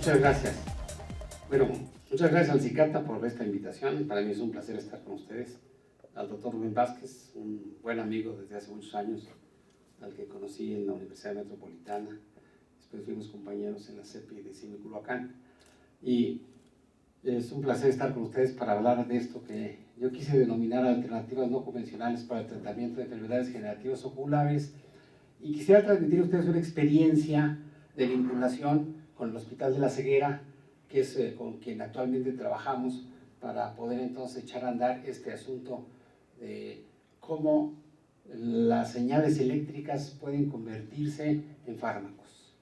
Muchas gracias. Bueno, muchas gracias al CICATA por esta invitación. Para mí es un placer estar con ustedes. Al doctor Rubén Vázquez, un buen amigo desde hace muchos años, al que conocí en la Universidad Metropolitana. Después fuimos compañeros en la CEPI de Simiculhuacán. Y es un placer estar con ustedes para hablar de esto que yo quise denominar alternativas no convencionales para el tratamiento de enfermedades generativas oculares. Y quisiera transmitir a ustedes una experiencia de vinculación con el Hospital de la Ceguera, que es con quien actualmente trabajamos para poder entonces echar a andar este asunto de cómo las señales eléctricas pueden convertirse en fármacos.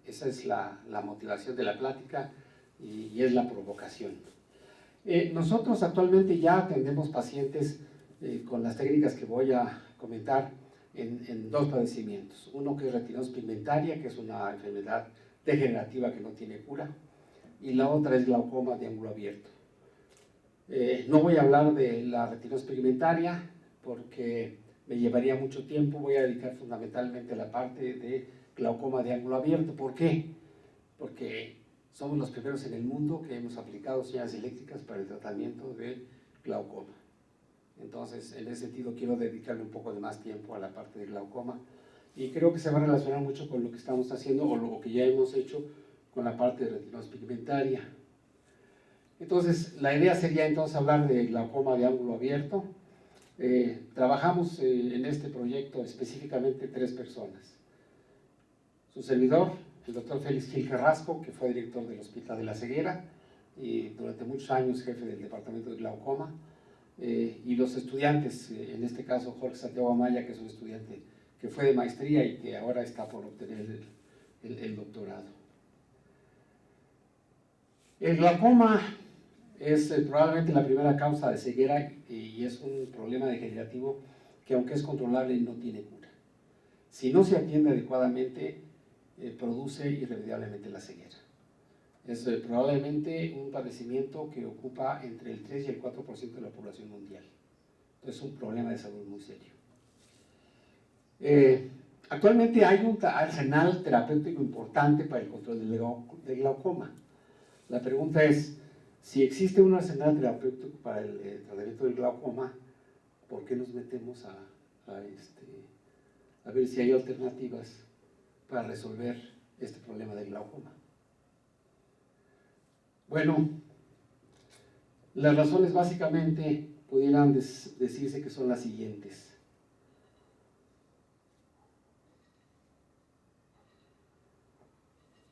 Esa es la motivación de la plática y es la provocación. Nosotros actualmente ya atendemos pacientes con las técnicas que voy a comentar en dos padecimientos. Uno que es retinosis pigmentaria, que es una enfermedad degenerativa que no tiene cura, y la otra es glaucoma de ángulo abierto. No voy a hablar de la retinosis pigmentaria porque me llevaría mucho tiempo. Voy a dedicar fundamentalmente a la parte de glaucoma de ángulo abierto. ¿Por qué? Porque somos los primeros en el mundo que hemos aplicado señales eléctricas para el tratamiento de glaucoma. Entonces, en ese sentido, quiero dedicarle un poco de más tiempo a la parte de glaucoma y creo que se va a relacionar mucho con lo que estamos haciendo o lo que ya hemos hecho con la parte de retinosis pigmentaria. Entonces, la idea sería entonces hablar de glaucoma de ángulo abierto. Trabajamos en este proyecto específicamente 3 personas. Su servidor, el doctor Félix Gil Carrasco, que fue director del Hospital de la Ceguera y durante muchos años jefe del departamento de glaucoma, y los estudiantes, en este caso Jorge Santiago Amaya, que es un estudiante que fue de maestría y que ahora está por obtener el doctorado. El glaucoma es probablemente la primera causa de ceguera y es un problema degenerativo que, aunque es controlable, no tiene cura. Si no se atiende adecuadamente, produce irremediablemente la ceguera. Es probablemente un padecimiento que ocupa entre el 3 y el 4% de la población mundial. Entonces es un problema de salud muy serio. Actualmente hay un arsenal terapéutico importante para el control del glaucoma. La pregunta es, si existe un arsenal terapéutico para el tratamiento del glaucoma, ¿por qué nos metemos a ver si hay alternativas para resolver este problema del glaucoma? Bueno, las razones básicamente pudieran decirse que son las siguientes.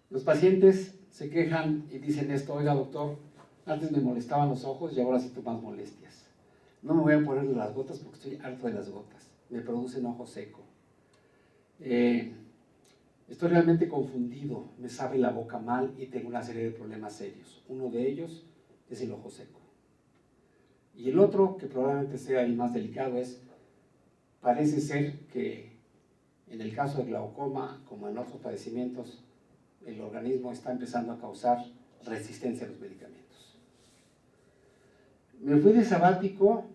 Los pacientes se quejan y dicen esto: oiga doctor, antes me molestaban los ojos y ahora siento más molestias. No me voy a poner las gotas porque estoy harto de las gotas, me producen ojo seco. Estoy realmente confundido, me sabe la boca mal y tengo una serie de problemas serios. Uno de ellos es el ojo seco. Y el otro, que probablemente sea el más delicado, es, parece ser que en el caso de glaucoma, como en otros padecimientos, el organismo está empezando a causar resistencia a los medicamentos. Me fui de sabático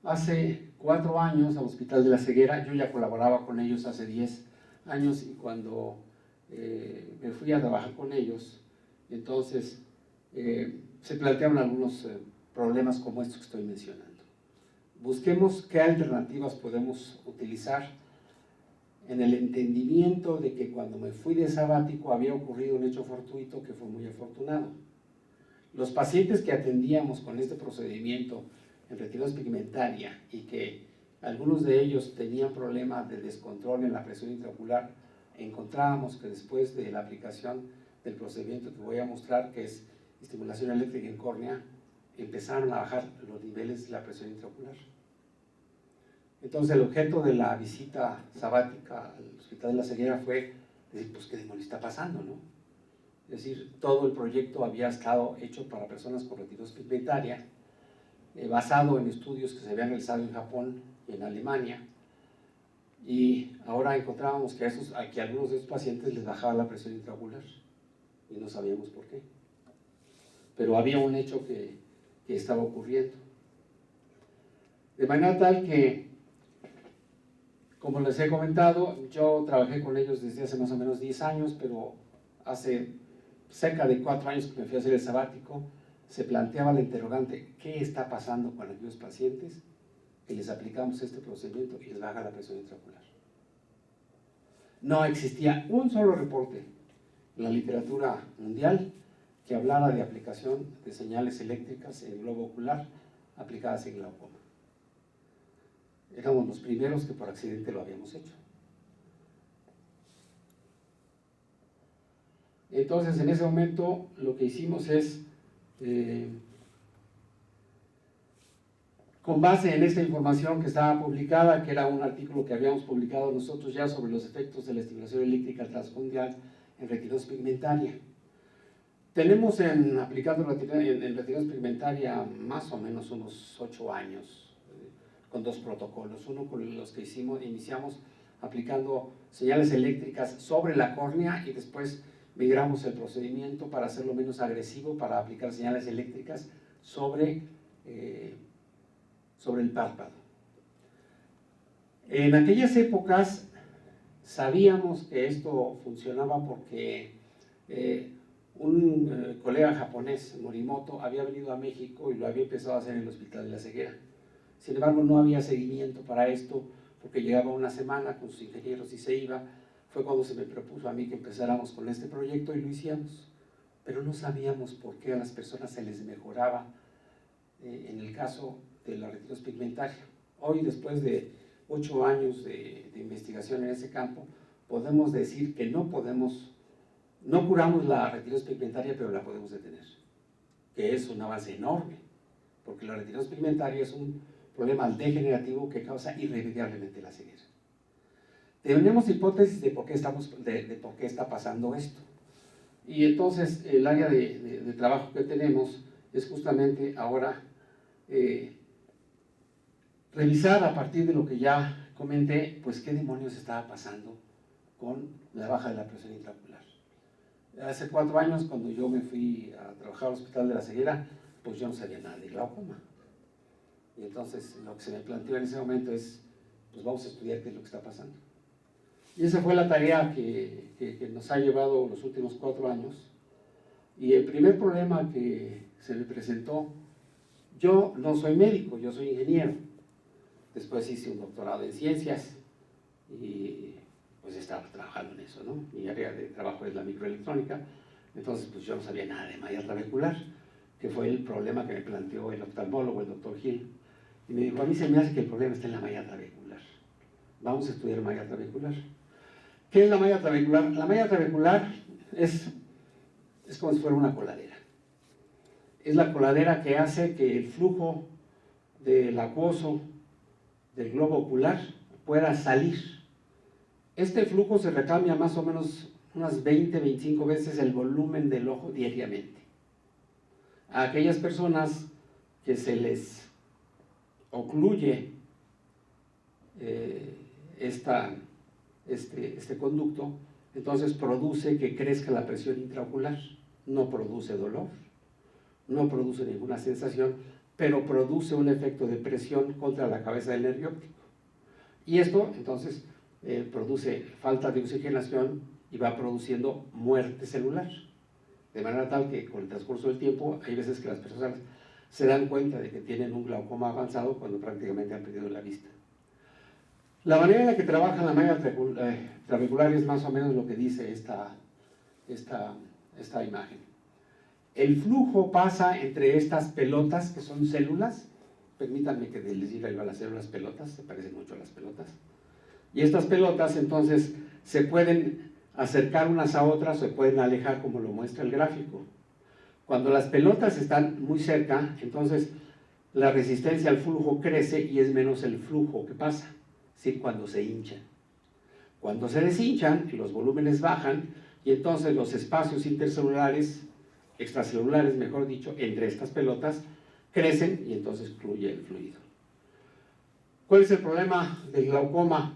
hace 4 años al Hospital de la Ceguera. Yo ya colaboraba con ellos hace 10 años y cuando me fui a trabajar con ellos, entonces se plantearon algunos problemas como estos que estoy mencionando. Busquemos qué alternativas podemos utilizar en el entendimiento de que cuando me fui de sabático había ocurrido un hecho fortuito que fue muy afortunado. Los pacientes que atendíamos con este procedimiento en retinosis pigmentaria y que algunos de ellos tenían problemas de descontrol en la presión intraocular, encontrábamos que después de la aplicación del procedimiento que voy a mostrar, que es estimulación eléctrica en córnea, empezaron a bajar los niveles de la presión intraocular. Entonces el objeto de la visita sabática al Hospital de la Ceguera fue decir, pues qué demonios está pasando, ¿no? Es decir, todo el proyecto había estado hecho para personas con retinosis pigmentaria, basado en estudios que se habían realizado en Japón y en Alemania, y ahora encontrábamos que a algunos de estos pacientes les bajaba la presión intraocular y no sabíamos por qué, pero había un hecho que estaba ocurriendo, de manera tal que, como les he comentado, yo trabajé con ellos desde hace más o menos 10 años, pero hace cerca de 4 años que me fui a hacer el sabático, se planteaba la interrogante, ¿qué está pasando con aquellos pacientes que les aplicamos este procedimiento y les baja la presión intraocular? No existía un solo reporte en la literatura mundial que hablara de aplicación de señales eléctricas en el globo ocular aplicadas en glaucoma. Éramos los primeros que por accidente lo habíamos hecho. Entonces, en ese momento, lo que hicimos es, con base en esta información que estaba publicada, que era un artículo que habíamos publicado nosotros ya sobre los efectos de la estimulación eléctrica transcorneal en retinosis pigmentaria. Tenemos aplicando en retinosis pigmentaria más o menos unos 8 años, con 2 protocolos. Uno con los que iniciamos aplicando señales eléctricas sobre la córnea y después migramos el procedimiento para hacerlo menos agresivo, para aplicar señales eléctricas sobre el párpado. En aquellas épocas sabíamos que esto funcionaba porque un colega japonés, Morimoto, había venido a México y lo había empezado a hacer en el Hospital de la Ceguera. Sin embargo, no había seguimiento para esto porque llegaba una semana con sus ingenieros y se iba. Fue cuando se me propuso a mí que empezáramos con este proyecto y lo hicimos, pero no sabíamos por qué a las personas se les mejoraba en el caso de la retinosis pigmentaria. Hoy, después de 8 años de investigación en ese campo, podemos decir que no curamos la retinosis pigmentaria, pero la podemos detener, que es un avance enorme, porque la retinosis pigmentaria es un problema degenerativo que causa irremediablemente la ceguera. Tenemos hipótesis de por qué está pasando esto. Y entonces el área de trabajo que tenemos es justamente ahora revisar a partir de lo que ya comenté, pues qué demonios estaba pasando con la baja de la presión intraocular. Hace 4 años, cuando yo me fui a trabajar al Hospital de la Ceguera, pues yo no sabía nada de glaucoma. Y entonces lo que se me planteó en ese momento es, pues vamos a estudiar qué es lo que está pasando. Y esa fue la tarea que nos ha llevado los últimos 4 años. Y el primer problema que se me presentó, yo no soy médico, yo soy ingeniero. Después hice un doctorado en ciencias y pues estaba trabajando en eso, ¿no? Mi área de trabajo es la microelectrónica, entonces pues yo no sabía nada de malla trabecular, que fue el problema que me planteó el oftalmólogo, el doctor Gil. Y me dijo, a mí se me hace que el problema está en la malla trabecular. Vamos a estudiar malla trabecular. ¿Qué es la malla trabecular? La malla trabecular es como si fuera una coladera. Es la coladera que hace que el flujo del acuoso del globo ocular pueda salir. Este flujo se recambia más o menos unas 20-25 veces el volumen del ojo diariamente. A aquellas personas que se les ocluye este conducto, entonces produce que crezca la presión intraocular, no produce dolor, no produce ninguna sensación, pero produce un efecto de presión contra la cabeza del nervio óptico. Y esto, entonces, produce falta de oxigenación y va produciendo muerte celular. De manera tal que con el transcurso del tiempo, hay veces que las personas se dan cuenta de que tienen un glaucoma avanzado cuando prácticamente han perdido la vista. La manera en la que trabaja la malla trabecular es más o menos lo que dice esta imagen. El flujo pasa entre estas pelotas que son células. Permítanme que les diga yo a las células pelotas, se parecen mucho a las pelotas. Y estas pelotas entonces se pueden acercar unas a otras o se pueden alejar, como lo muestra el gráfico. Cuando las pelotas están muy cerca, entonces la resistencia al flujo crece y es menos el flujo que pasa, es decir, cuando se hinchan. Cuando se deshinchan, los volúmenes bajan y entonces los espacios intercelulares, extracelulares mejor dicho, entre estas pelotas, crecen y entonces fluye el fluido. ¿Cuál es el problema del glaucoma?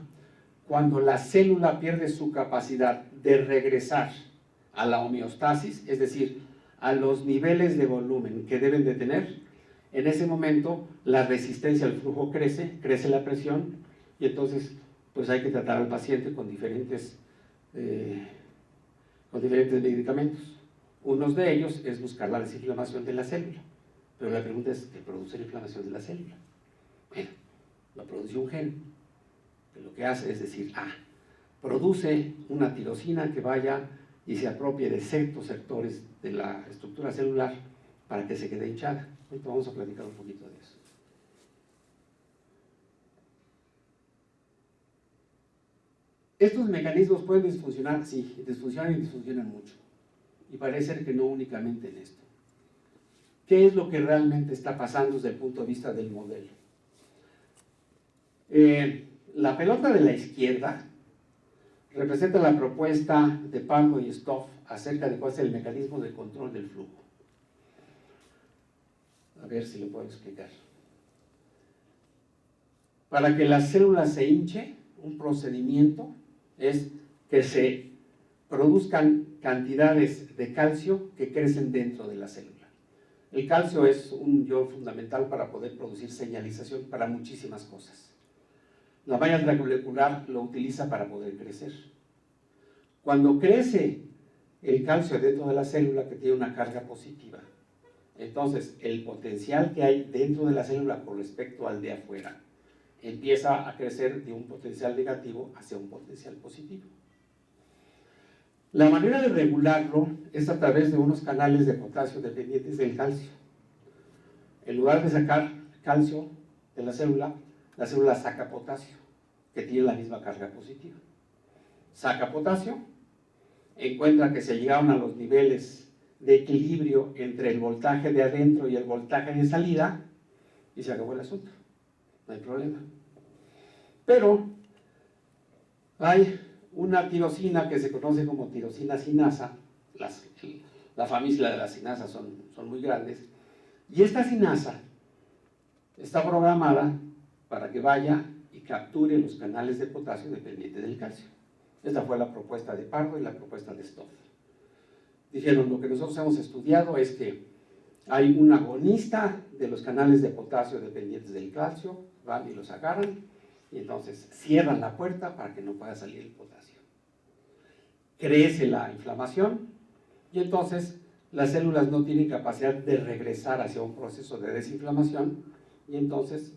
Cuando la célula pierde su capacidad de regresar a la homeostasis, es decir, a los niveles de volumen que deben de tener, en ese momento la resistencia al flujo crece, crece la presión y entonces pues hay que tratar al paciente con diferentes con diferentes medicamentos. Uno de ellos es buscar la desinflamación de la célula. Pero la pregunta es, ¿qué produce la inflamación de la célula? Bueno, lo produce un gen, que lo que hace es decir, produce una tirosina que vaya y se apropie de ciertos sectores de la estructura celular para que se quede hinchada. Ahorita vamos a platicar un poquito de eso. ¿Estos mecanismos pueden disfuncionar? Sí, disfuncionan y disfuncionan mucho. Y parece ser que no únicamente en esto. ¿Qué es lo que realmente está pasando desde el punto de vista del modelo? La pelota de la izquierda representa la propuesta de Pardo y Stoff acerca de cuál es el mecanismo de control del flujo. A ver si lo puedo explicar. Para que la célula se hinche, un procedimiento es que se produzcan cantidades de calcio que crecen dentro de la célula. El calcio es un ion fundamental para poder producir señalización para muchísimas cosas. La malla molecular lo utiliza para poder crecer. Cuando crece el calcio dentro de la célula que tiene una carga positiva, entonces el potencial que hay dentro de la célula con respecto al de afuera empieza a crecer de un potencial negativo hacia un potencial positivo. La manera de regularlo es a través de unos canales de potasio dependientes del calcio. En lugar de sacar calcio de la célula saca potasio, que tiene la misma carga positiva. Saca potasio, encuentra que se llegaron a los niveles de equilibrio entre el voltaje de adentro y el voltaje de salida, y se acabó el asunto. No hay problema. Pero hay una tirosina que se conoce como tirosina sinasa, la familia de las sinasas son muy grandes, y esta sinasa está programada para que vaya y capture los canales de potasio dependientes del calcio. Esta fue la propuesta de Pardo y la propuesta de Stoff. Dijeron, lo que nosotros hemos estudiado es que hay un agonista de los canales de potasio dependientes del calcio, van y los agarran, y entonces cierran la puerta para que no pueda salir el potasio. Crece la inflamación, y entonces las células no tienen capacidad de regresar hacia un proceso de desinflamación, y entonces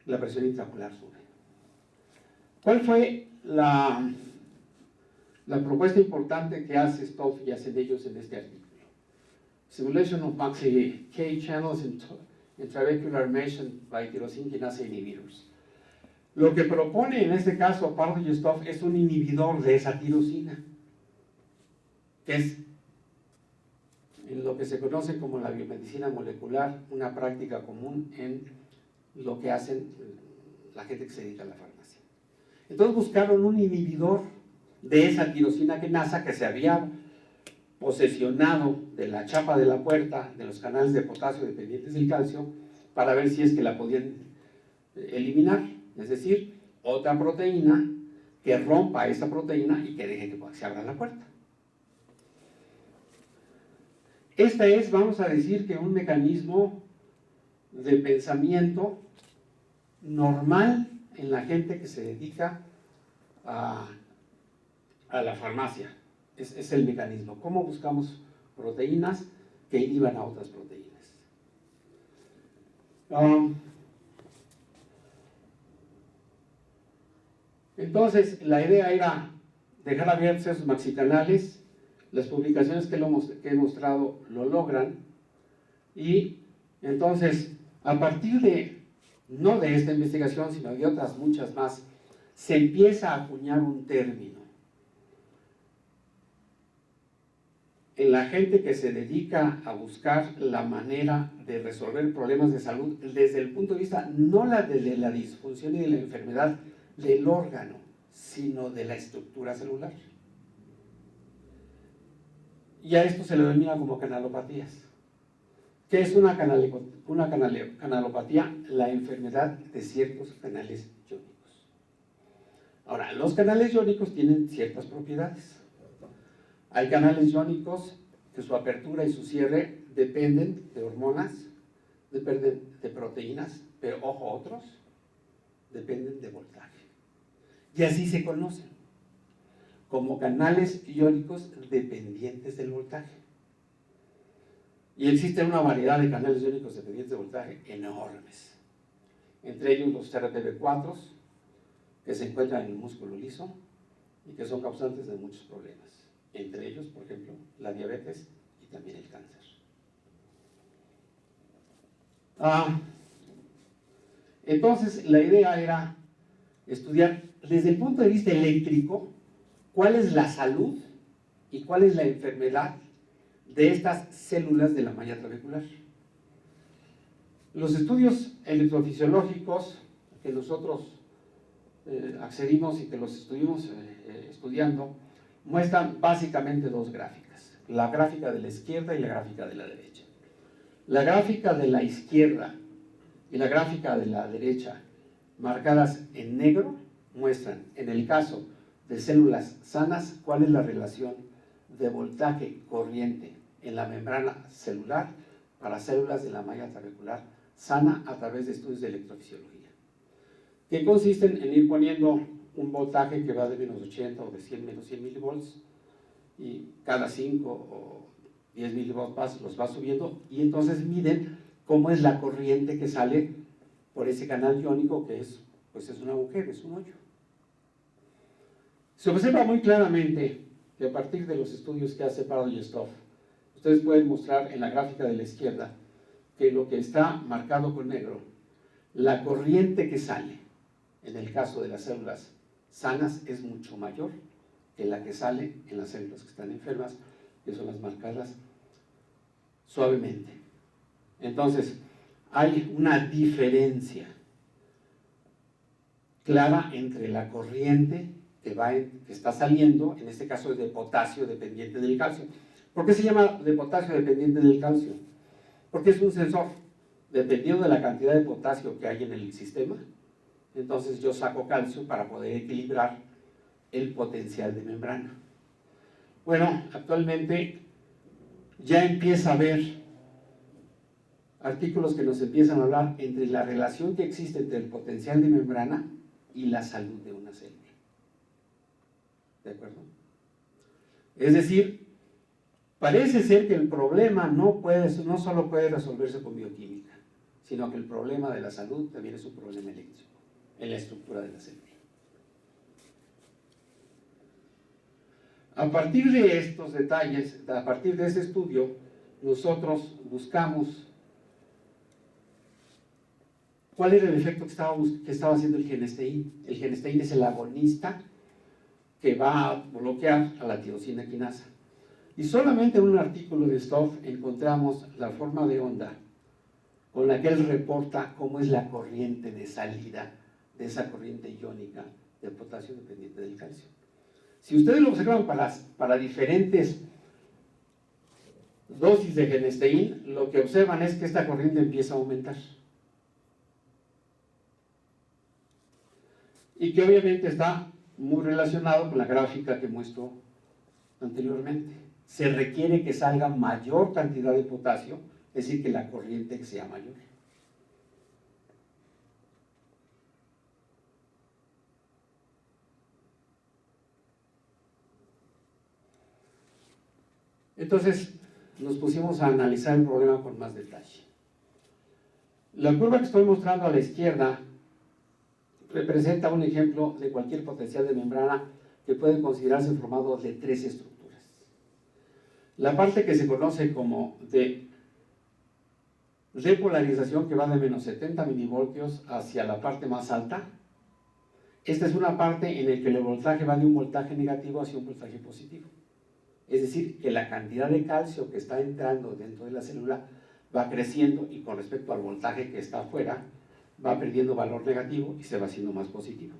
la presión intraocular sube. ¿Cuál fue la propuesta importante que hace Stoff y hacen ellos en este artículo? Simulation of maxi K channels intravehicular measured by tyrosine kinase inhibitors. Lo que propone en este caso Pardo y Stoff es un inhibidor de esa tirosina, que es en lo que se conoce como la biomedicina molecular, una práctica común en lo que hacen la gente que se dedica a la farmacia. Entonces buscaron un inhibidor de esa tirosina kinasa que se había posesionado de la chapa de la puerta de los canales de potasio dependientes del calcio, para ver si es que la podían eliminar, es decir, otra proteína que rompa esa proteína y que deje que se abra la puerta. Esta es, vamos a decir, que un mecanismo de pensamiento normal en la gente que se dedica a la farmacia. Es el mecanismo. ¿Cómo buscamos proteínas que inhiban a otras proteínas? Entonces, la idea era dejar abiertos esos maxicanales. Las publicaciones que he mostrado lo logran. Y entonces, a partir de, no de esta investigación, sino de otras muchas más, se empieza a acuñar un término. En la gente que se dedica a buscar la manera de resolver problemas de salud desde el punto de vista no de la disfunción y de la enfermedad del órgano, sino de la estructura celular. Y a esto se le denomina como canalopatías. ¿Qué es una canalopatía? La enfermedad de ciertos canales iónicos. Ahora, los canales iónicos tienen ciertas propiedades. Hay canales iónicos que su apertura y su cierre dependen de hormonas, dependen de proteínas, pero ojo, otros dependen de voltaje. Y así se conocen. como canales iónicos dependientes del voltaje. Y existe una variedad de canales iónicos dependientes de voltaje enormes. Entre ellos los TRPV4, que se encuentran en el músculo liso y que son causantes de muchos problemas. Entre ellos, por ejemplo, la diabetes y también el cáncer. Entonces, la idea era estudiar desde el punto de vista eléctrico cuál es la salud y cuál es la enfermedad de estas células de la malla trabecular. Los estudios electrofisiológicos que nosotros accedimos y que los estuvimos estudiando muestran básicamente dos gráficas, la gráfica de la izquierda y la gráfica de la derecha. La gráfica de la izquierda y la gráfica de la derecha, marcadas en negro, muestran, en el caso de células sanas, cuál es la relación de voltaje corriente en la membrana celular para células de la malla trabecular sana a través de estudios de electrofisiología, que consisten en ir poniendo un voltaje que va de menos 80 o de 100 menos 100 milivolts, y cada 5 o 10 milivolts los va subiendo, y entonces miden cómo es la corriente que sale por ese canal iónico, que es, pues es un agujero, es un hoyo. Se observa muy claramente que a partir de los estudios que hace Pardo y Stoff, ustedes pueden mostrar en la gráfica de la izquierda que lo que está marcado con negro, la corriente que sale en el caso de las células sanas es mucho mayor que la que sale en las células que están enfermas, que son las marcadas suavemente. Entonces, hay una diferencia clara entre la corriente que está saliendo, en este caso es de potasio dependiente del calcio. ¿Por qué se llama de potasio dependiente del calcio? Porque es un sensor. Dependiendo de la cantidad de potasio que hay en el sistema, entonces yo saco calcio para poder equilibrar el potencial de membrana. Bueno, actualmente ya empieza a haber artículos que nos empiezan a hablar entre la relación que existe entre el potencial de membrana y la salud de una célula. ¿De acuerdo? Es decir, parece ser que el problema no solo puede resolverse con bioquímica, sino que el problema de la salud también es un problema eléctrico en la estructura de la célula. A partir de estos detalles, a partir de ese estudio, nosotros buscamos cuál era el efecto que estaba haciendo el genesteín. El genesteín es el agonista que va a bloquear a la tirosina quinasa. Y solamente en un artículo de Stoff encontramos la forma de onda con la que él reporta cómo es la corriente de salida de esa corriente iónica de potasio dependiente del calcio. Si ustedes lo observan para diferentes dosis de genesteín, lo que observan es que esta corriente empieza a aumentar. Y que obviamente está muy relacionado con la gráfica que muestro anteriormente. Se requiere que salga mayor cantidad de potasio, es decir, que la corriente sea mayor. Entonces, nos pusimos a analizar el problema con más detalle. La curva que estoy mostrando a la izquierda representa un ejemplo de cualquier potencial de membrana que puede considerarse formado de tres estructuras. La parte que se conoce como de repolarización, que va de menos 70 milivoltios hacia la parte más alta. Esta es una parte en la que el voltaje va de un voltaje negativo hacia un voltaje positivo. Es decir, que la cantidad de calcio que está entrando dentro de la célula va creciendo y con respecto al voltaje que está afuera, va perdiendo valor negativo y se va haciendo más positivo.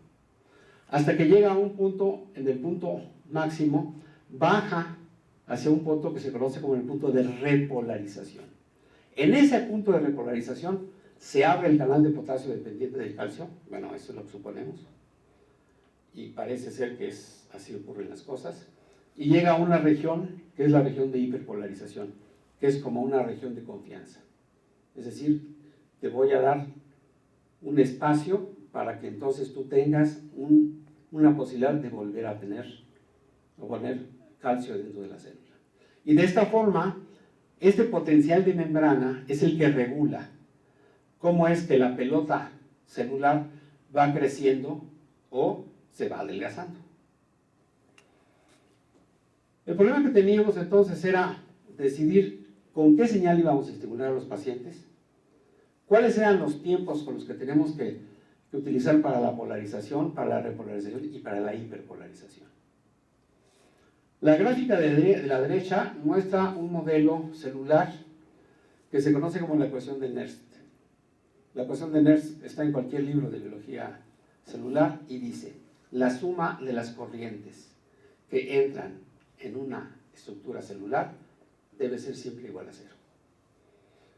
Hasta que llega a un punto, en el punto máximo, baja hacia un punto que se conoce como el punto de repolarización. En ese punto de repolarización se abre el canal de potasio dependiente del calcio, bueno, eso es lo que suponemos, y parece ser que así ocurren las cosas, y llega a una región que es la región de hiperpolarización, que es como una región de confianza. Es decir, te voy a dar un espacio para que entonces tú tengas una posibilidad de volver a tener o poner calcio dentro de la célula. Y de esta forma, este potencial de membrana es el que regula cómo es que la pelota celular va creciendo o se va adelgazando. El problema que teníamos entonces era decidir con qué señal íbamos a estimular a los pacientes, cuáles eran los tiempos con los que tenemos que utilizar para la polarización, para la repolarización y para la hiperpolarización. La gráfica de la derecha muestra un modelo celular que se conoce como la ecuación de Nernst. La ecuación de Nernst está en cualquier libro de biología celular y dice: la suma de las corrientes que entran en una estructura celular debe ser siempre igual a cero.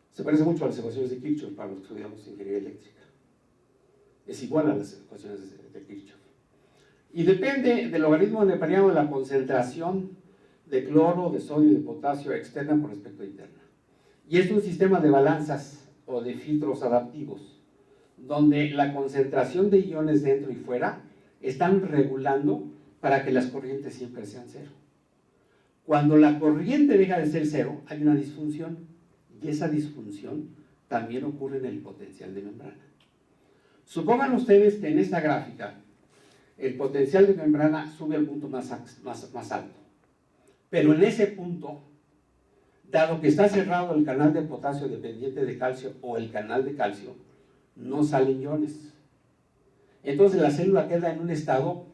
Se parece mucho a las ecuaciones de Kirchhoff para los que estudiamos ingeniería eléctrica. Es igual a las ecuaciones de Kirchhoff. Y depende del logaritmo neperiano de la concentración de cloro, de sodio y de potasio externa con respecto a interna. Y es un sistema de balanzas o de filtros adaptivos, donde la concentración de iones dentro y fuera están regulando para que las corrientes siempre sean cero. Cuando la corriente deja de ser cero, hay una disfunción, y esa disfunción también ocurre en el potencial de membrana. Supongan ustedes que en esta gráfica el potencial de membrana sube al punto más alto, pero en ese punto, dado que está cerrado el canal de potasio dependiente de calcio o el canal de calcio, no salen iones. Entonces la célula queda en un estado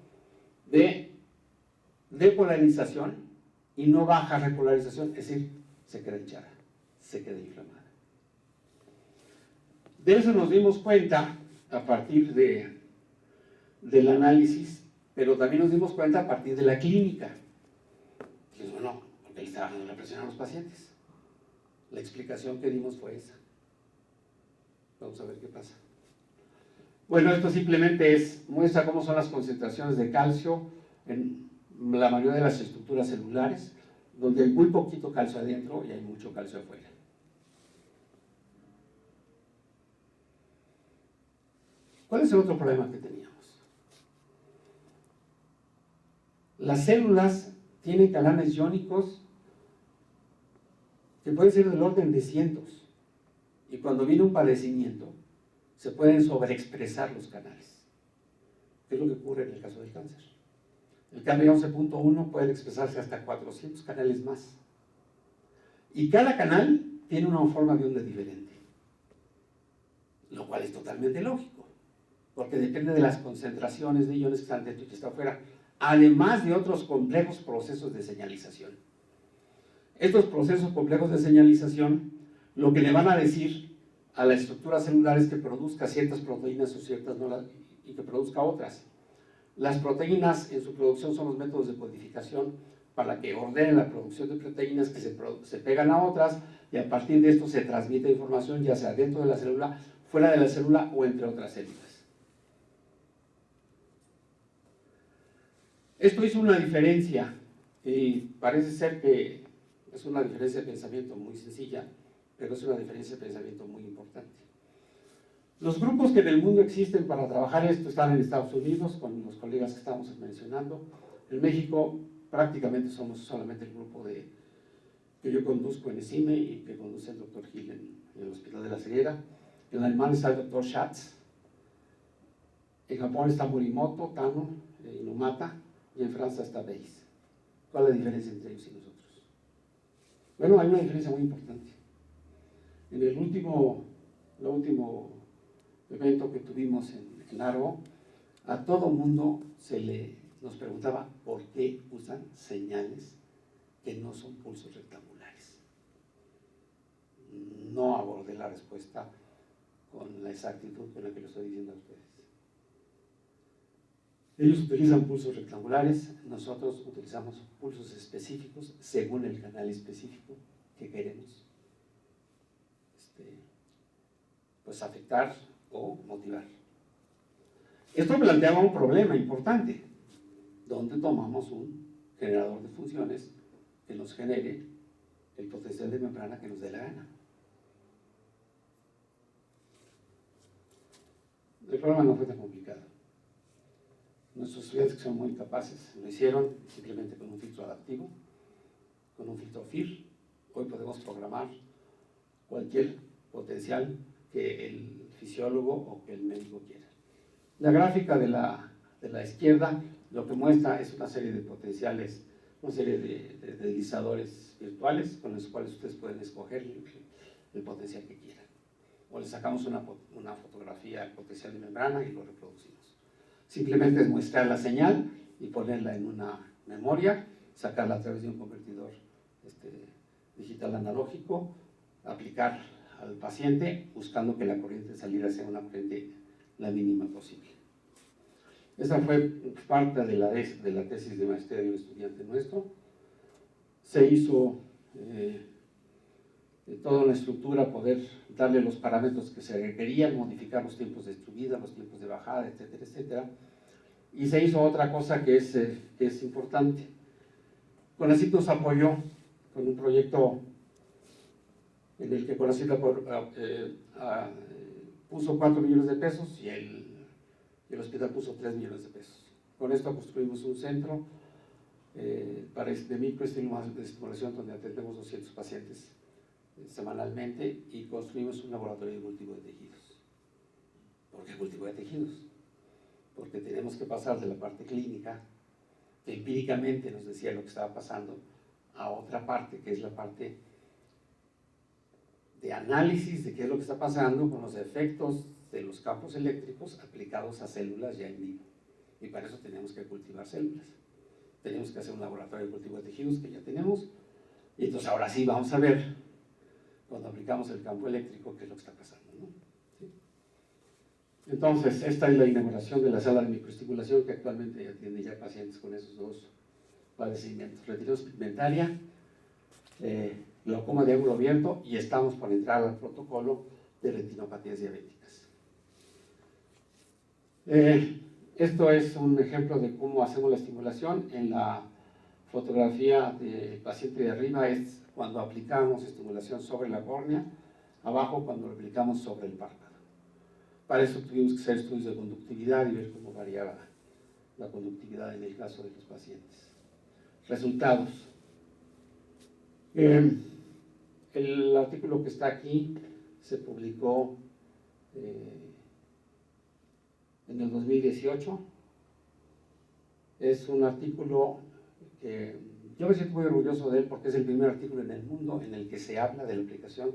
de depolarización y no baja repolarización, es decir, se queda hinchada, se queda inflamada. De eso nos dimos cuenta a partir del análisis, pero también nos dimos cuenta a partir de la clínica. Y bueno, porque le está bajando la presión a los pacientes. La explicación que dimos fue esa. Vamos a ver qué pasa. Bueno, esto simplemente muestra cómo son las concentraciones de calcio en la mayoría de las estructuras celulares, donde hay muy poquito calcio adentro y hay mucho calcio afuera. ¿Cuál es el otro problema que teníamos? Las células tienen canales iónicos que pueden ser del orden de cientos, y cuando viene un padecimiento se pueden sobreexpresar los canales, que es lo que ocurre en el caso del cáncer. El cambio 11.1 puede expresarse hasta 400 canales más, y cada canal tiene una forma de onda diferente, lo cual es totalmente lógico, porque depende de las concentraciones de iones que están dentro y que están afuera, además de otros complejos procesos de señalización. Estos procesos complejos de señalización lo que le van a decir a la estructura celular es que produzca ciertas proteínas o ciertas no, y que produzca otras. Las proteínas en su producción son los métodos de codificación para que ordenen la producción de proteínas que se pegan a otras, y a partir de esto se transmite información ya sea dentro de la célula, fuera de la célula o entre otras células. Esto hizo una diferencia, y parece ser que es una diferencia de pensamiento muy sencilla, pero es una diferencia de pensamiento muy importante. Los grupos que en el mundo existen para trabajar esto están en Estados Unidos, con los colegas que estamos mencionando. En México prácticamente somos solamente el grupo que yo conduzco en ESIME y que conduce el doctor Gil en el Hospital de la Ceguera. En Alemania está el doctor Schatz. En Japón está Morimoto, Tano, Inumata, y en Francia está Weiss. ¿Cuál es la diferencia entre ellos y nosotros? Bueno, hay una diferencia muy importante. En el último evento que tuvimos en Largo, a todo mundo nos preguntaba por qué usan señales que no son pulsos rectangulares. No abordé la respuesta con la exactitud con la que lo estoy diciendo a ustedes. Ellos utilizan pulsos rectangulares, nosotros utilizamos pulsos específicos según el canal específico que queremos pues afectar o motivar. Esto planteaba un problema importante, donde tomamos un generador de funciones que nos genere el potencial de membrana que nos dé la gana. El problema no fue tan complicado. Nuestros estudiantes que son muy capaces lo hicieron simplemente con un filtro adaptivo, con un filtro FIR. Hoy podemos programar cualquier potencial que el fisiólogo o que el médico quiera. La gráfica de la izquierda lo que muestra es una serie de potenciales, una serie de deslizadores virtuales con los cuales ustedes pueden escoger el potencial que quieran. O le sacamos una fotografía al potencial de membrana y lo reproducimos. Simplemente es muestrar la señal y ponerla en una memoria, sacarla a través de un convertidor digital analógico, aplicar al paciente buscando que la corriente de salida sea una corriente la mínima posible. Esa fue parte de la tesis de maestría de un estudiante nuestro. Se hizo toda una estructura, poder darle los parámetros que se requerían, modificar los tiempos de subida, los tiempos de bajada, etcétera, etcétera. Y se hizo otra cosa que es importante. CONACYT nos apoyó con un proyecto en el que CONACYT puso 4 millones de pesos y el hospital puso 3 millones de pesos. Con esto construimos un centro de microestimulación donde atendemos 200 pacientes semanalmente y construimos un laboratorio de cultivo de tejidos. ¿Por qué cultivo de tejidos? Porque tenemos que pasar de la parte clínica, que empíricamente nos decía lo que estaba pasando, a otra parte, que es la parte de análisis de qué es lo que está pasando con los efectos de los campos eléctricos aplicados a células ya en vivo. Y para eso tenemos que cultivar células. Tenemos que hacer un laboratorio de cultivo de tejidos que ya tenemos. Y entonces ahora sí vamos a ver, cuando aplicamos el campo eléctrico, qué es lo que está pasando, ¿no? ¿Sí? Entonces, esta es la inauguración de la sala de microestimulación que actualmente atiende ya pacientes con esos dos padecimientos: retinosis pigmentaria, glaucoma de ángulo abierto, y estamos por entrar al protocolo de retinopatías diabéticas. Esto es un ejemplo de cómo hacemos la estimulación. En la fotografía del paciente de arriba es cuando aplicamos estimulación sobre la córnea, abajo cuando lo aplicamos sobre el párpado. Para eso tuvimos que hacer estudios de conductividad y ver cómo variaba la conductividad en el caso de los pacientes. Resultados. El artículo que está aquí se publicó en el 2018. Es un artículo que yo me siento muy orgulloso de él porque es el primer artículo en el mundo en el que se habla de la aplicación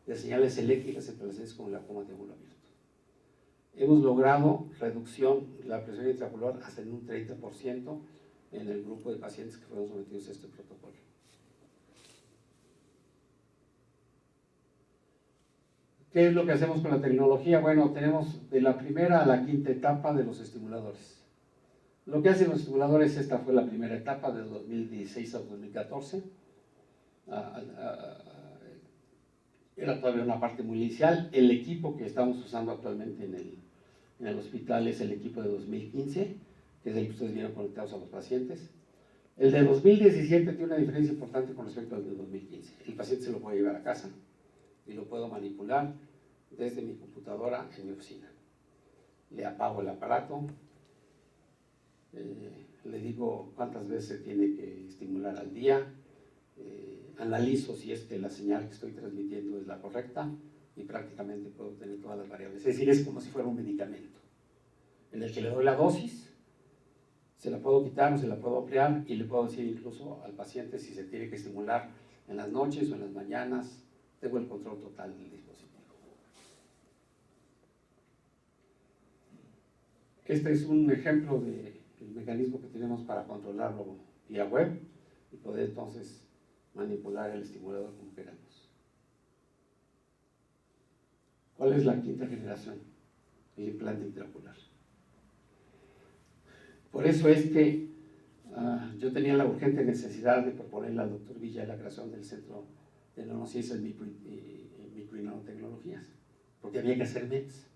de señales eléctricas en pacientes con glaucoma de ángulo abierto. Hemos logrado reducción de la presión intraocular hasta en un 30% en el grupo de pacientes que fueron sometidos a este protocolo. ¿Qué es lo que hacemos con la tecnología? Bueno, tenemos de la primera a la quinta etapa de los estimuladores. Lo que hacen los estimuladores, esta fue la primera etapa de 2016 a 2014. Era todavía una parte muy inicial. El equipo que estamos usando actualmente en el hospital es el equipo de 2015, que es el que ustedes vieron conectados a los pacientes. El de 2017 tiene una diferencia importante con respecto al de 2015. El paciente se lo puede llevar a casa y lo puedo manipular desde mi computadora en mi oficina. Le apago el aparato, le digo cuántas veces se tiene que estimular al día, analizo si es que la señal que estoy transmitiendo es la correcta y prácticamente puedo obtener todas las variables. Es decir, es como si fuera un medicamento en el que le doy la dosis, se la puedo quitar o se la puedo ampliar y le puedo decir incluso al paciente si se tiene que estimular en las noches o en las mañanas. Tengo el control total del dispositivo. Este es un ejemplo del mecanismo que tenemos para controlarlo vía web y poder entonces manipular el estimulador como queramos. ¿Cuál es la quinta generación? El implante intraocular. Por eso es que yo tenía la urgente necesidad de proponerle al doctor Villa la creación del Centro de Nanociencias y Micro y Nanotecnologías, porque había que hacer MEMS.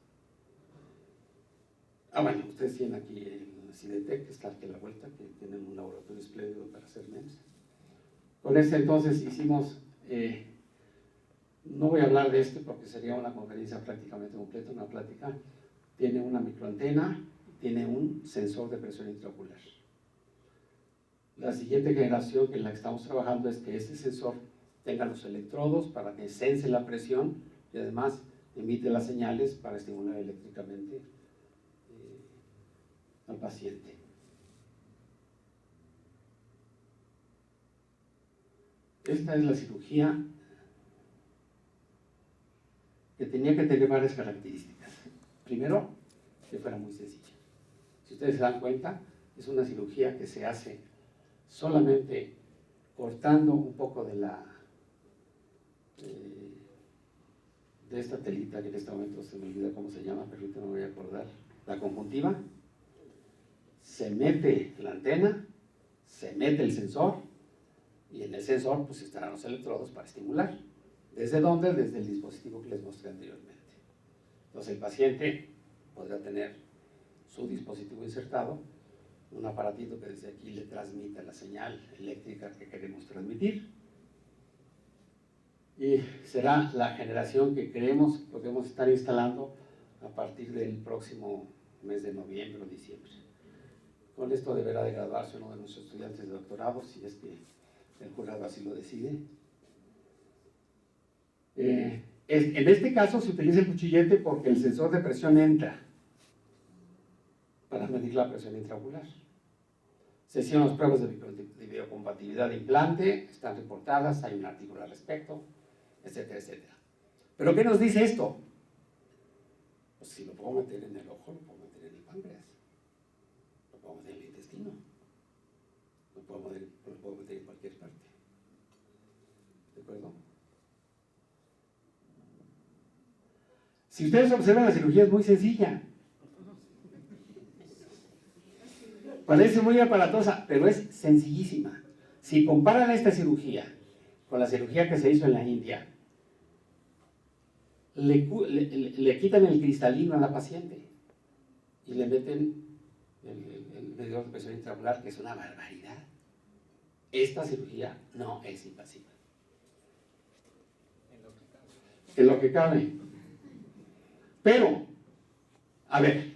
Bueno, ustedes tienen aquí el CIDETEC, que está aquí a la vuelta, que tienen un laboratorio espléndido para hacer MEMS. Con este entonces hicimos, no voy a hablar de este porque sería una conferencia prácticamente completa, una plática. Tiene una microantena, tiene un sensor de presión intraocular. La siguiente generación que en la que estamos trabajando es que este sensor tenga los electrodos para que sense la presión y además emite las señales para estimular eléctricamente al paciente. Esta es la cirugía que tenía que tener varias características. Primero, que fuera muy sencilla. Si ustedes se dan cuenta, es una cirugía que se hace solamente cortando un poco de esta telita, que en este momento se me olvida cómo se llama, pero ahorita me voy a acordar, la conjuntiva. Se mete la antena, se mete el sensor, y en el sensor pues estarán los electrodos para estimular. ¿Desde dónde? Desde el dispositivo que les mostré anteriormente. Entonces el paciente podrá tener su dispositivo insertado, un aparatito que desde aquí le transmite la señal eléctrica que queremos transmitir, y será la generación que creemos que podemos estar instalando a partir del próximo mes de noviembre o diciembre. Con esto deberá de graduarse uno de nuestros estudiantes de doctorado, si es que el jurado así lo decide. En este caso se utiliza el cuchillete porque el sensor de presión entra para medir la presión intraocular. Se hicieron las pruebas de biocompatibilidad de implante, están reportadas, hay un artículo al respecto, etcétera, etcétera. ¿Pero qué nos dice esto? Pues si lo puedo meter en el ojo, lo puedo meter en el páncreas, lo puedo meter en el intestino, lo puedo meter en cualquier parte. ¿De acuerdo? Si ustedes observan, la cirugía es muy sencilla. Parece muy aparatosa, pero es sencillísima. Si comparan esta cirugía con la cirugía que se hizo en la India, le quitan el cristalino a la paciente y le meten el medidor de presión intraocular, que es una barbaridad. Esta cirugía no es invasiva. En lo que cabe. Pero, a ver,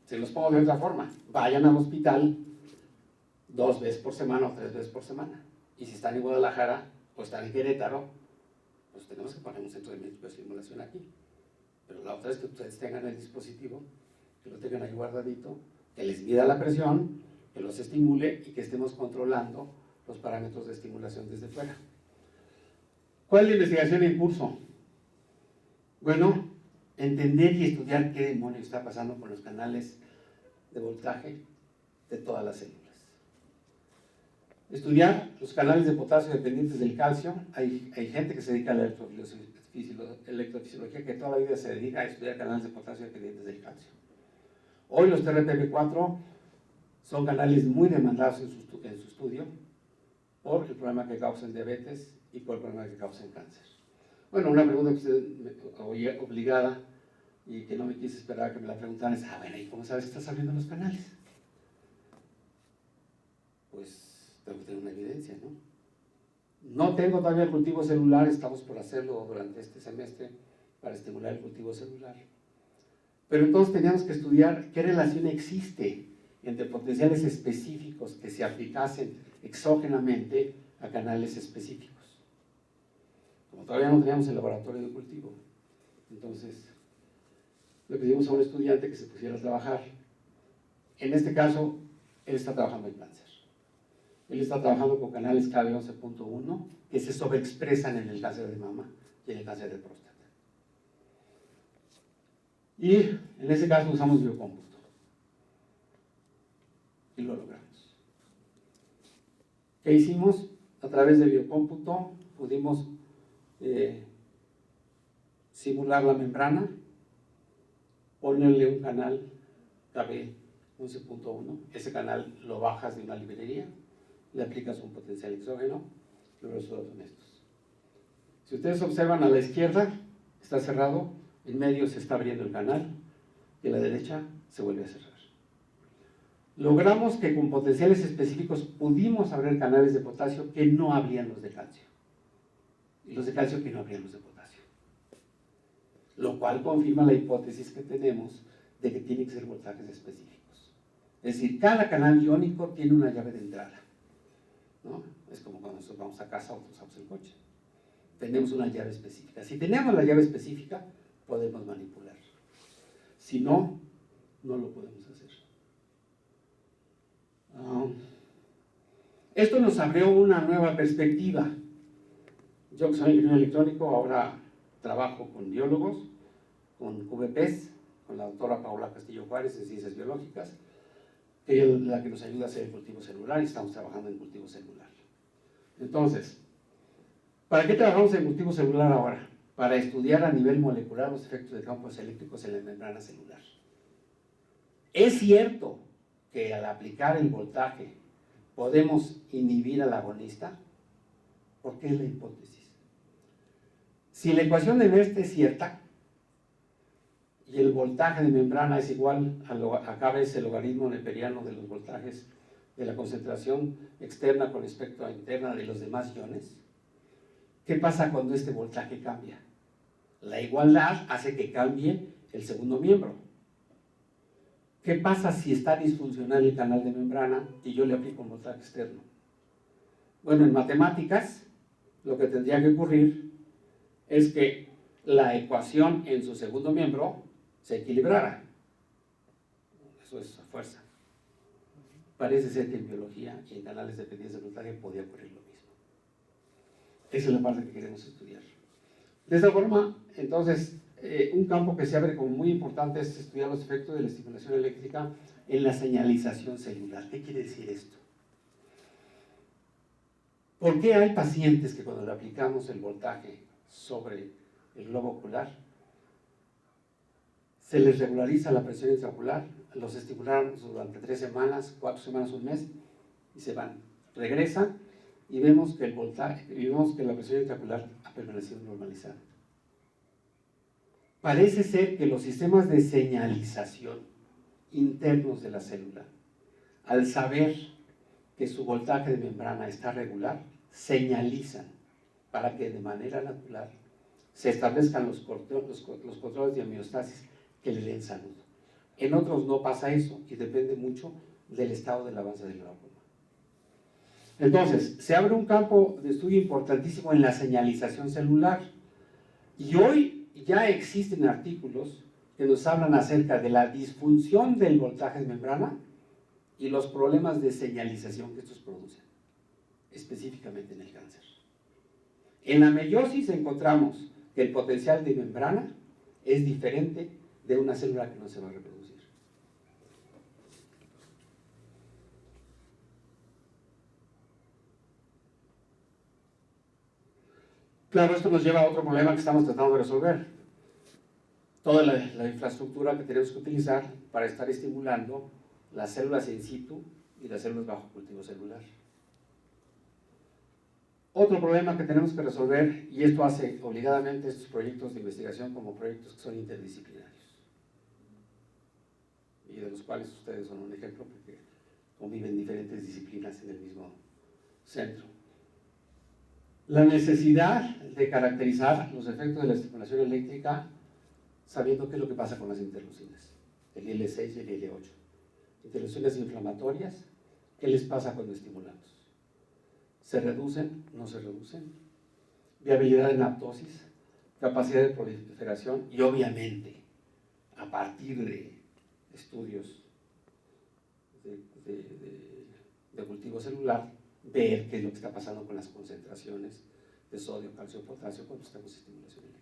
se los pongo de otra forma. Vayan al hospital 2 veces por semana o 3 veces por semana. Y si están en Guadalajara o están en Querétaro, pues tenemos que poner un centro de estimulación aquí. Pero la otra es que ustedes tengan el dispositivo, que lo tengan ahí guardadito, que les mida la presión, que los estimule y que estemos controlando los parámetros de estimulación desde fuera. ¿Cuál es la investigación en curso? Bueno, entender y estudiar qué demonios está pasando con los canales de voltaje de todas las células. Estudiar los canales de potasio dependientes del calcio. Hay gente que se dedica a la electrofisiología que toda la vida se dedica a estudiar canales de potasio dependientes del calcio. Hoy los TRPV4 son canales muy demandados en su estudio por el problema que causan diabetes y por el problema que causan cáncer. Bueno, una pregunta que usted me oye obligada y que no me quise esperar a que me la preguntaran es, bueno, ¿y cómo sabes que estás abriendo los canales? Pues tengo que tener una evidencia, ¿no? No tengo todavía el cultivo celular, estamos por hacerlo durante este semestre para estimular el cultivo celular. Pero entonces teníamos que estudiar qué relación existe entre potenciales específicos que se aplicasen exógenamente a canales específicos. Como todavía no teníamos el laboratorio de cultivo, entonces le pedimos a un estudiante que se pusiera a trabajar. En este caso, él está trabajando en cáncer. Él está trabajando con canales KB11.1 que se sobreexpresan en el cáncer de mama y en el cáncer de próstata. Y en ese caso usamos biocómputo. Y lo logramos. ¿Qué hicimos? A través de biocómputo pudimos simular la membrana, ponerle un canal KB11.1, ese canal lo bajas de una librería, le aplicas un potencial exógeno, los resultados son estos. Si ustedes observan, a la izquierda está cerrado, en medio se está abriendo el canal y a la derecha se vuelve a cerrar. Logramos que con potenciales específicos pudimos abrir canales de potasio que no abrían los de calcio y los de calcio que no abrían los de potasio, lo cual confirma la hipótesis que tenemos de que tienen que ser voltajes específicos. Es decir, cada canal iónico tiene una llave de entrada, ¿no? Es como cuando nosotros vamos a casa o usamos el coche. Tenemos una llave específica. Si tenemos la llave específica, podemos manipular. Si no, no lo podemos hacer. Esto nos abrió una nueva perspectiva. Yo que soy ingeniero electrónico, ahora trabajo con biólogos, con QVPs, con la doctora Paula Castillo Juárez en Ciencias Biológicas, que es la que nos ayuda a hacer el cultivo celular y estamos trabajando en cultivo celular. Entonces, ¿para qué trabajamos en cultivo celular ahora? Para estudiar a nivel molecular los efectos de campos eléctricos en la membrana celular. Es cierto que al aplicar el voltaje podemos inhibir al agonista. ¿Por qué es la hipótesis? Si la ecuación de Nernst es cierta y el voltaje de membrana es igual a K veces el logaritmo neperiano de los voltajes de la concentración externa con respecto a interna de los demás iones, ¿qué pasa cuando este voltaje cambia? La igualdad hace que cambie el segundo miembro. ¿Qué pasa si está disfuncional el canal de membrana y yo le aplico un voltaje externo? Bueno, en matemáticas, lo que tendría que ocurrir es que la ecuación en su segundo miembro se equilibrara. Eso es a fuerza. Parece ser que en biología y en canales dependientes de voltaje podía ocurrir lo mismo. Esa es la parte que queremos estudiar. De esta forma, entonces, un campo que se abre como muy importante es estudiar los efectos de la estimulación eléctrica en la señalización celular. ¿Qué quiere decir esto? ¿Por qué hay pacientes que cuando le aplicamos el voltaje sobre el globo ocular se les regulariza la presión intraocular, los estimulamos durante 3 semanas, 4 semanas, un mes y se van? Regresan y vemos que el voltaje, vemos que la presión intraocular ha permanecido normalizada. Parece ser que los sistemas de señalización internos de la célula, al saber que su voltaje de membrana está regular, señalizan para que de manera natural se establezcan los controles de homeostasis que le den salud. En otros no pasa eso y depende mucho del estado del avance del glaucoma. Entonces, se abre un campo de estudio importantísimo en la señalización celular y hoy ya existen artículos que nos hablan acerca de la disfunción del voltaje de membrana y los problemas de señalización que estos producen, específicamente en el cáncer. En la meiosis encontramos que el potencial de membrana es diferente de una célula que no se va a reproducir. Claro, esto nos lleva a otro problema que estamos tratando de resolver. Toda la infraestructura que tenemos que utilizar para estar estimulando las células in situ y las células bajo cultivo celular. Otro problema que tenemos que resolver, y esto hace obligadamente estos proyectos de investigación como proyectos que son interdisciplinarios, y de los cuales ustedes son un ejemplo porque conviven diferentes disciplinas en el mismo centro. La necesidad de caracterizar los efectos de la estimulación eléctrica sabiendo qué es lo que pasa con las interleucinas, el IL-6 y el IL-8. Interleucinas inflamatorias, ¿qué les pasa cuando estimulamos? ¿Se reducen? ¿No se reducen? Viabilidad en apoptosis, capacidad de proliferación y obviamente, a partir de estudios de cultivo celular, ver qué es lo que está pasando con las concentraciones de sodio, calcio, potasio cuando estamos en estimulación eléctrica.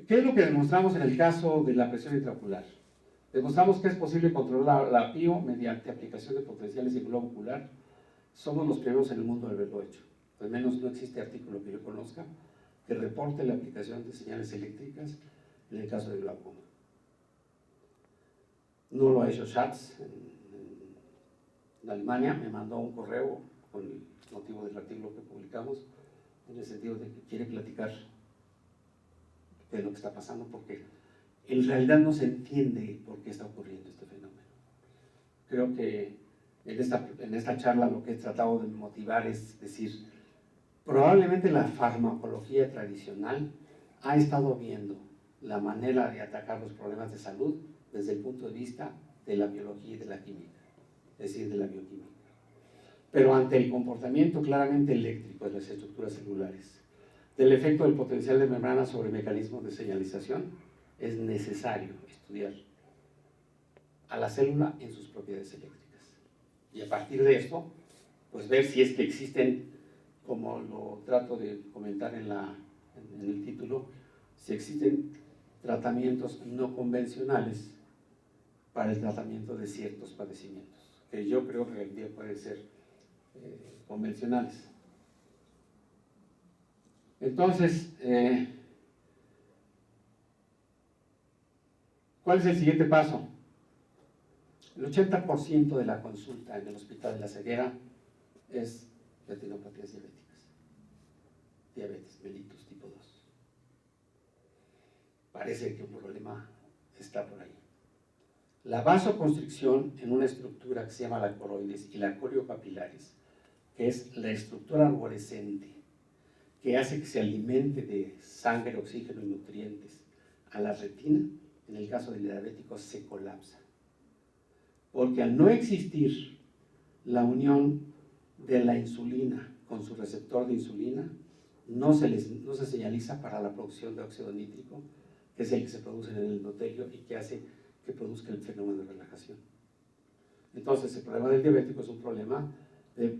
¿Qué es lo que demostramos en el caso de la presión intraocular? Demostramos que es posible controlar la PIO mediante aplicación de potenciales en globo ocular. Somos los primeros en el mundo de haberlo hecho. Al menos no existe artículo que yo conozca que reporte la aplicación de señales eléctricas en el caso de glaucoma. No lo ha hecho Schatz en Alemania, me mandó un correo con el motivo del artículo que publicamos, en el sentido de que quiere platicar de lo que está pasando, porque en realidad no se entiende por qué está ocurriendo este fenómeno. Creo que en esta charla lo que he tratado de motivar es decir, probablemente la farmacología tradicional ha estado viendo la manera de atacar los problemas de salud desde el punto de vista de la biología y de la química, es decir, de la bioquímica. Pero ante el comportamiento claramente eléctrico de las estructuras celulares, del efecto del potencial de membrana sobre mecanismos de señalización, es necesario estudiar a la célula en sus propiedades eléctricas. Y a partir de esto, pues ver si es que existen, como lo trato de comentar en el título, si existen tratamientos no convencionales para el tratamiento de ciertos padecimientos, que yo creo que el día pueden ser convencionales. Entonces, ¿cuál es el siguiente paso? El 80% de la consulta en el Hospital de la Ceguera es retinopatías diabéticas, diabetes mellitus tipo 2. Parece que un problema está por ahí. La vasoconstricción en una estructura que se llama la coroides y la coriocapilaris, que es la estructura arborescente que hace que se alimente de sangre, oxígeno y nutrientes a la retina, en el caso del diabético se colapsa. Porque al no existir la unión de la insulina con su receptor de insulina, no se señaliza para la producción de óxido nítrico, que es el que se produce en el endotelio y que hace que produzca el fenómeno de relajación. Entonces, el problema del diabético es un problema de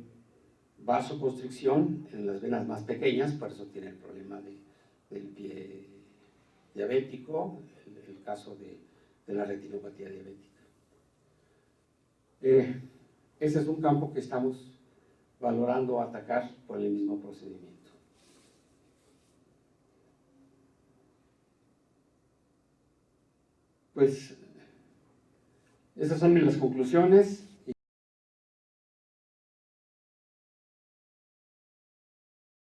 vasoconstricción en las venas más pequeñas, por eso tiene el problema del pie diabético, el caso de la retinopatía diabética. Ese es un campo que estamos valorando atacar por el mismo procedimiento. Pues esas son las conclusiones.